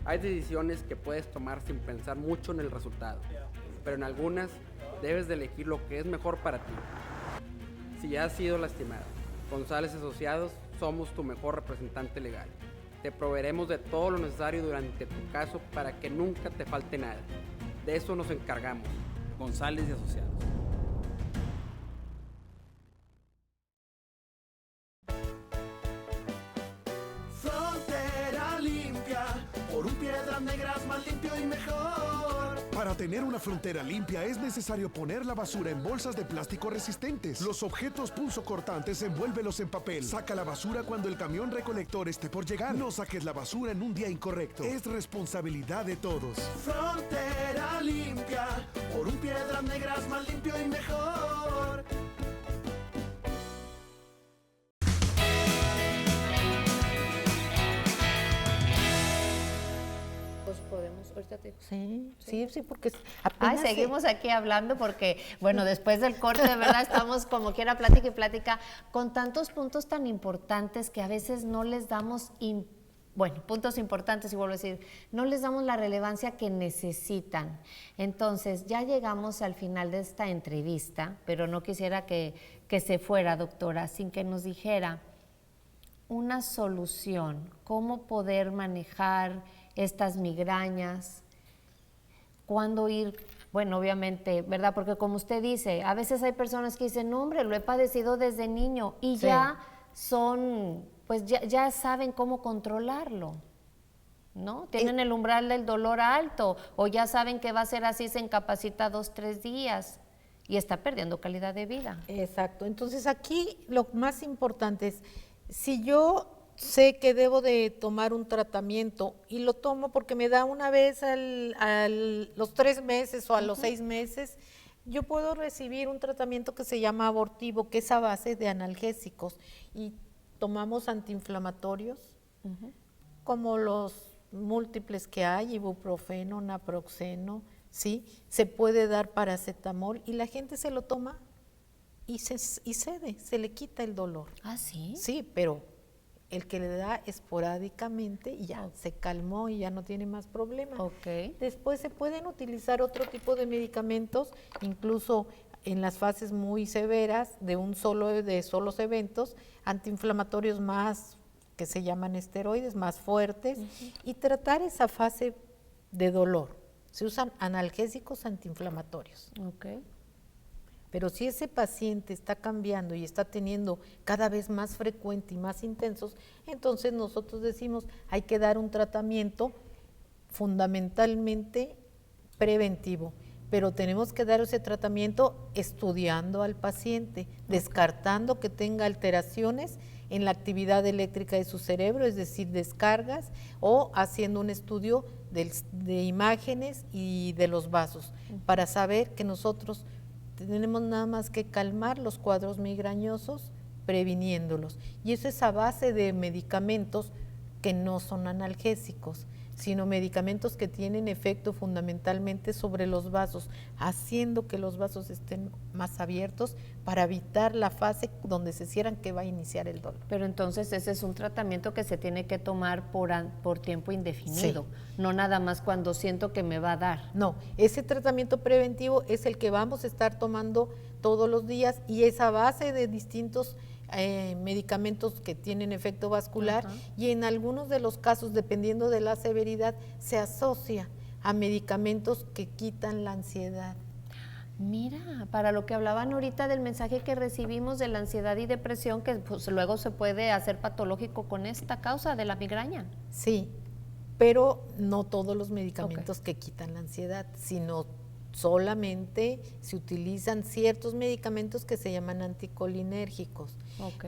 Hay decisiones que puedes tomar sin pensar mucho en el resultado, pero en algunas debes de elegir lo que es mejor para ti. Si ya has sido lastimada, González Asociados somos tu mejor representante legal. Te proveeremos de todo lo necesario durante tu caso para que nunca te falte nada. De eso nos encargamos. González y Asociados. Frontera limpia, por un Piedras Negras más limpio y mejor. Para tener una frontera limpia es necesario poner la basura en bolsas de plástico resistentes. Los objetos punzocortantes envuélvelos en papel. Saca la basura cuando el camión recolector esté por llegar. No saques la basura en un día incorrecto. Es responsabilidad de todos. Frontera limpia, por un Piedras Negras más limpio y mejor. Podemos, ahorita te... Sí, porque seguimos aquí hablando porque, bueno, después del corte, de verdad, estamos como quiera plática y plática con tantos puntos tan importantes que a veces no les damos bueno, puntos importantes y vuelvo a decir, no les damos la relevancia que necesitan. Entonces, ya llegamos al final de esta entrevista, pero no quisiera que se fuera, doctora, sin que nos dijera una solución, cómo poder manejar estas migrañas, cuándo ir, bueno, obviamente, ¿verdad? Porque como usted dice, a veces hay personas que dicen, no, hombre, lo he padecido desde niño y ya son, pues ya saben cómo controlarlo, ¿no? Tienen el umbral del dolor alto o ya saben que va a ser así, se incapacita 2, 3 días y está perdiendo calidad de vida. Exacto. Entonces aquí lo más importante es, si yo sé que debo de tomar un tratamiento y lo tomo porque me da una vez los 3 meses o a los 6 meses, yo puedo recibir un tratamiento que se llama abortivo, que es a base de analgésicos, y tomamos antiinflamatorios, como los múltiples que hay, ibuprofeno, naproxeno, ¿sí? Se puede dar paracetamol y la gente se lo toma y cede, se le quita el dolor. ¿Ah, sí? Sí, pero el que le da esporádicamente y ya se calmó y ya no tiene más problemas. Después se pueden utilizar otro tipo de medicamentos, incluso en las fases muy severas de solos eventos, antiinflamatorios más, que se llaman esteroides, más fuertes, y tratar esa fase de dolor. Se usan analgésicos antiinflamatorios. Pero si ese paciente está cambiando y está teniendo cada vez más frecuente y más intensos, entonces nosotros decimos, hay que dar un tratamiento fundamentalmente preventivo, pero tenemos que dar ese tratamiento estudiando al paciente, descartando que tenga alteraciones en la actividad eléctrica de su cerebro, es decir, descargas, o haciendo un estudio de imágenes y de los vasos, para saber que nosotros tenemos nada más que calmar los cuadros migrañosos, previniéndolos. Y eso es a base de medicamentos que no son analgésicos, sino medicamentos que tienen efecto fundamentalmente sobre los vasos, haciendo que los vasos estén más abiertos para evitar la fase donde se cierran, que va a iniciar el dolor. Pero entonces ese es un tratamiento que se tiene que tomar por tiempo indefinido, no nada más cuando siento que me va a dar. No, ese tratamiento preventivo es el que vamos a estar tomando todos los días y es a base de distintos medicamentos que tienen efecto vascular, y en algunos de los casos, dependiendo de la severidad, se asocia a medicamentos que quitan la ansiedad. Mira, para lo que hablaban ahorita del mensaje que recibimos de la ansiedad y depresión, que pues luego se puede hacer patológico con esta causa de la migraña. Sí, pero no todos los medicamentos que quitan la ansiedad, sino solamente se utilizan ciertos medicamentos que se llaman anticolinérgicos,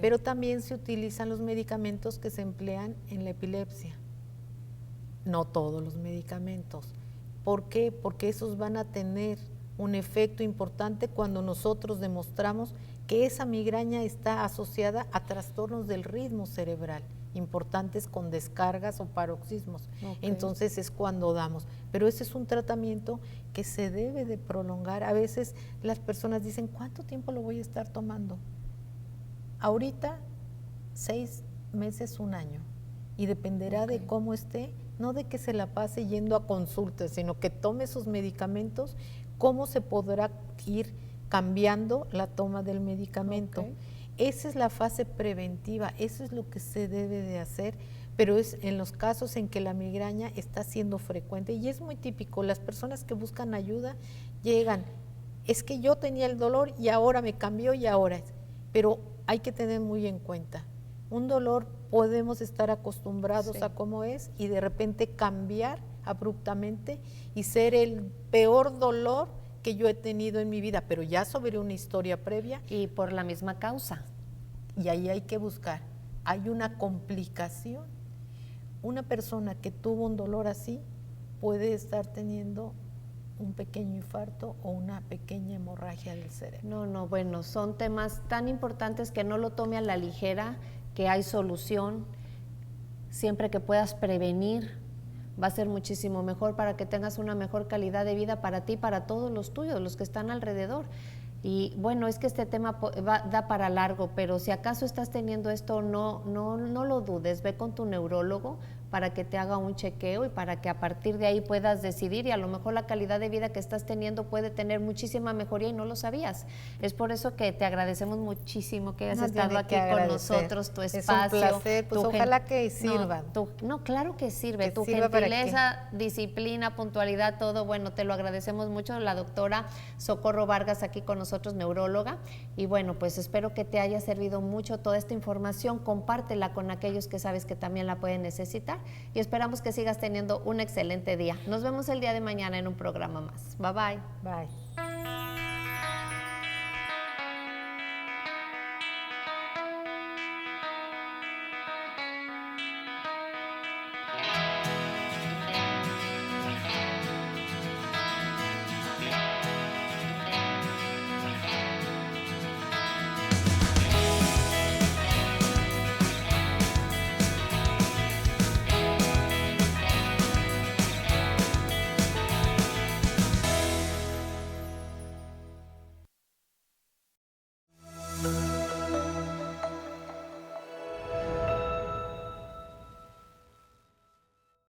pero también se utilizan los medicamentos que se emplean en la epilepsia. No todos los medicamentos. ¿Por qué? Porque esos van a tener un efecto importante cuando nosotros demostramos que esa migraña está asociada a trastornos del ritmo cerebral, importantes con descargas o paroxismos. Entonces es cuando damos. Pero ese es un tratamiento que se debe de prolongar. A veces las personas dicen, ¿cuánto tiempo lo voy a estar tomando? Ahorita, 6 meses, 1 año. Y dependerá de cómo esté, no de que se la pase yendo a consultas, sino que tome sus medicamentos, cómo se podrá ir cambiando la toma del medicamento. Esa es la fase preventiva, eso es lo que se debe de hacer, pero es en los casos en que la migraña está siendo frecuente, y es muy típico. Las personas que buscan ayuda llegan, es que yo tenía el dolor y ahora me cambió y ahora es, pero hay que tener muy en cuenta, un dolor podemos estar acostumbrados a cómo es y de repente cambiar abruptamente y ser el peor dolor que yo he tenido en mi vida, pero ya sobre una historia previa. Y por la misma causa. Y ahí hay que buscar. Hay una complicación. Una persona que tuvo un dolor así puede estar teniendo un pequeño infarto o una pequeña hemorragia del cerebro. No, bueno, son temas tan importantes que no lo tome a la ligera, que hay solución. Siempre que puedas prevenir, va a ser muchísimo mejor para que tengas una mejor calidad de vida para ti y para todos los tuyos, los que están alrededor. Y bueno, es que este tema da para largo, pero si acaso estás teniendo esto, no lo dudes, ve con tu neurólogo para que te haga un chequeo y para que a partir de ahí puedas decidir, y a lo mejor la calidad de vida que estás teniendo puede tener muchísima mejoría y no lo sabías. Es por eso que te agradecemos muchísimo que hayas estado aquí con nosotros, tu espacio. Es un placer, pues ojalá que sirva. No, claro que sirve. Que tu sirva gentileza, disciplina, puntualidad, todo, bueno, te lo agradecemos mucho. La doctora Socorro Vargas aquí con nosotros, neuróloga, y bueno, pues espero que te haya servido mucho toda esta información. Compártela con aquellos que sabes que también la pueden necesitar y esperamos que sigas teniendo un excelente día. Nos vemos el día de mañana en un programa más. Bye bye. Bye.